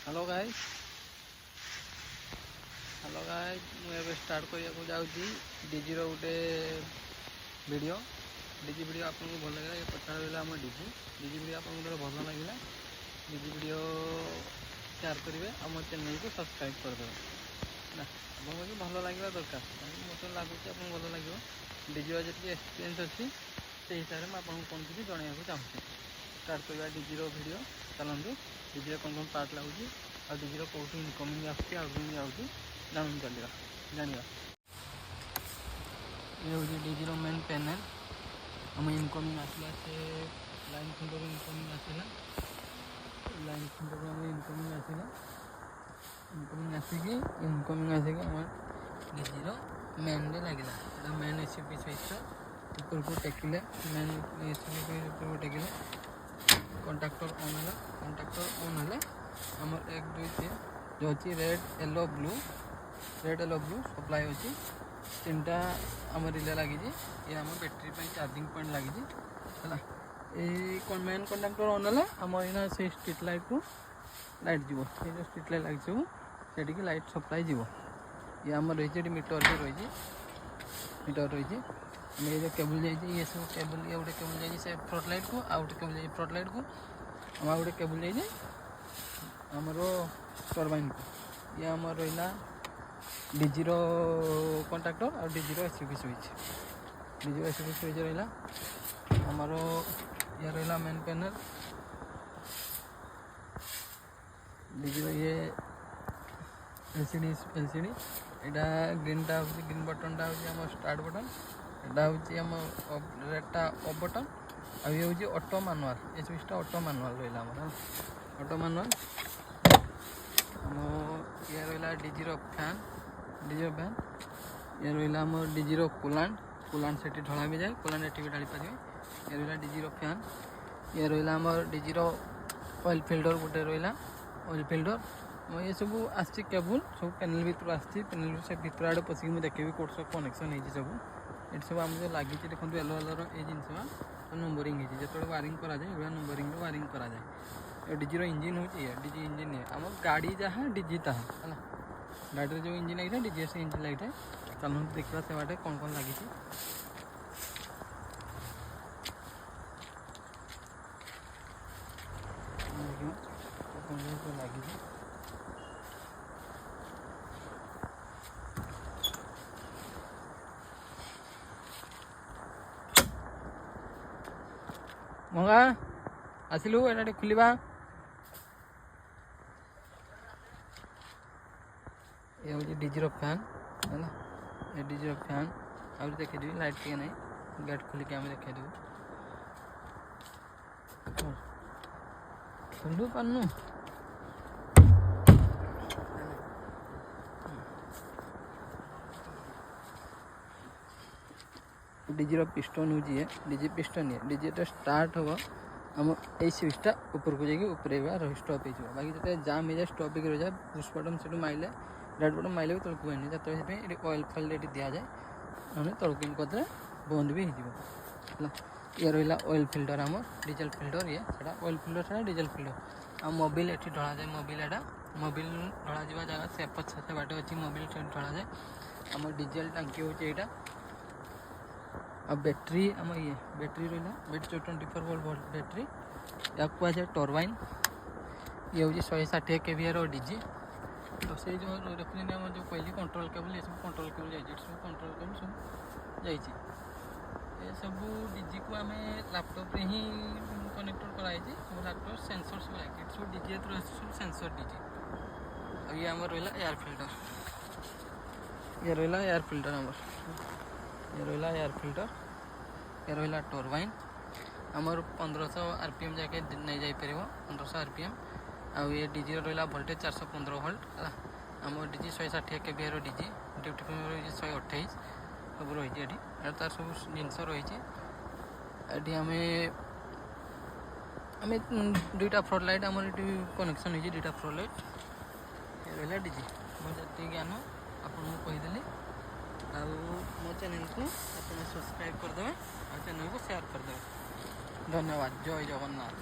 Hello guys मुझे start करने जाऊँगी डीजी गोटे वीडियो डीजी वीडियो आपको भल लगे ये पचार रहा आम डीजी वीडियो आपको भल लगे डीजी वीडियो शेयर करेंगे और मो चैनल को सब्सक्राइब करदे ना आपको भल लगे दरकार मत लगुच आप भल लगे डीजी जी एक्सपीरियंस अच्छी से हिसाब से मुझे कौन किसी जनवाक चाहूँगी स्टार्ट करवा डीजी वीडियो चलतु डीजी कौन कौन पार्ट लगुच और डीजी कौटू इनकमिंग आउटगोइंग जाऊँगी जानू चलिए जाना ये हूँ डीजी मेन पैनल आम इनकमिंग आसला से लाइन खंडर इनकमिंग आसला लाइन खंडर आम इनकमिंग आसिक आम डीजी मेन लगे मेन एसीपी स्विच ऊपर को टेकिले मेन एसीपी ऊपर को टेकिले कंडक्टर ऑन है आमर 1 2 3 जो अच्छी रेड येलो ब्लू सप्लाई अच्छी 3टा आम रिले लगी ये आम बैटेरी चार्जिंग पॉइंट लगी है मेन कंडक्टर ऑन है आम यहाँ से स्ट्रीट लाइट को लाइट जीव जो स्ट्रीट लाइट लगी सब से लाइट सप्लाई जीव ये आम रही मीटर भी रही ये जो केबल जाइए ये सब केबल ये गोटे केबल जाइए से फ्रंट लाइट को आउ गोटे केबल जाइए फ्रंट लाइट को आम गोटे केबल जाइए आमर टर्बाइन को ये आम रहा डीजी कंडक्टर और डीजी एसीपी स्विच रहा आमर ये रहा मेन पैनल डीजी ये एलसीडी यहाँ ग्रीनटा हूँ ग्रीन बटनटा हूँ स्टार्ट बटन यहाँ हूँ रेडटा ऑफ बटन आ ये हूँ ऑटो मैनुअल ये स्विचटा ऑटो मैनुअल रहा ऑटो मैनुअल आम ये रहा डीजी फैन ये रहा आम डीजी कूलांट से ढला भी जाए कूलांट एटी भी ढाली पारे ये रहा डीजी फैन ये रहा आम डीजी ऑयल फिल्टर गोटे रहा ऑयल फिल्टर ये सब आसी केबल सब पैनल भर आसी पैनल से भर आड़े पशिक मुझे देखी कौट सब कनेक्शन हो सब ये सब आम जो लगी देखो येलो येलो ये जिनस नंबरिंग हो जो वायरिंग कराए नंबरिंग वायरिंग कराए डीजी इंजिन हूँ ये डीजी इंजिन है आम गाड़ी जहाँ डीजी ता है गाड़ी जो इंजिन लगी था डीजी से इंजिन लगी था चलो देखा से बाटे कौन कौन लगी लगी मंगा आसिलु एटा खुलिबा ये हूँ डीजी फैन है ये डीजी फैन आ देखीदेवी लाइट टे ना गेट खोलिक आम देखीदेव खोलू पानु डीजी पिस्टन हूँ ये डीजी पिस्टन ये डीजी स्टार्ट हम आम ये स्विचटा ऊपर को जाकि उपरेगा स्टॉप हो बाकी जो जाम हो जाए स्टॉप हो रही है पुश बटन से माइले रेड बटन माइले भी तौक हुए जो ये ऑयल फॉइल ये दि जाए ना तौक इन करदे बंद भी हो ये रहा ऑयल फिल्टर आम डीजल फिल्टर ये ऑयल फिल्टर से डीजल फिल्टर आ मोबिल ये ढला जाए मोबिल एटा मोबिल ढला जा जगह से पचास बाटे अच्छी मोबिल ढला जाए आम डीजेल टांकी हूँ यहाँ आ बैटेरी आम ये बैटेरी रहा बैटेरी 24 वोल्ट बैटेरी या कहुए टर्बाइन ये हूँ 160 kVA डीजी तो से जो रखी आम जो कहली कंट्रोल केबल ये सब कंट्रोल केबल जाइए सब कंट्रोल केबल सब जाइए ये सब डीजी को आम लैपटॉप रे ही कनेक्ट कराई सब लैपटॉप सेंसर सब लगे सब डीजी सब सेंसर डीजी और ये आम रहा एयर फिल्टर ये रहा एयर फिल्टर आम ये रहा एयर फिल्टर ये रहा टर्बाइन आमर 1500 RPM जाके नहीं जापर 1500 RPM आउ ये डीजी रहा वोल्टेज 415 वोल्ट है आम DG 160 kVA DG duty free 128 सब रही है तार सब जिनस रही आम दुईटा फ्रंट लाइट आम कनेक्शन हो 2टा फ्रंट लाइट ये रहा डीजी मुझे ज्ञान आपको कहीदेली मो चैनल को आप सब्सक्राइब करदे और चैनल को शेयर करदे। धन्यवाद। जय जगन्नाथ।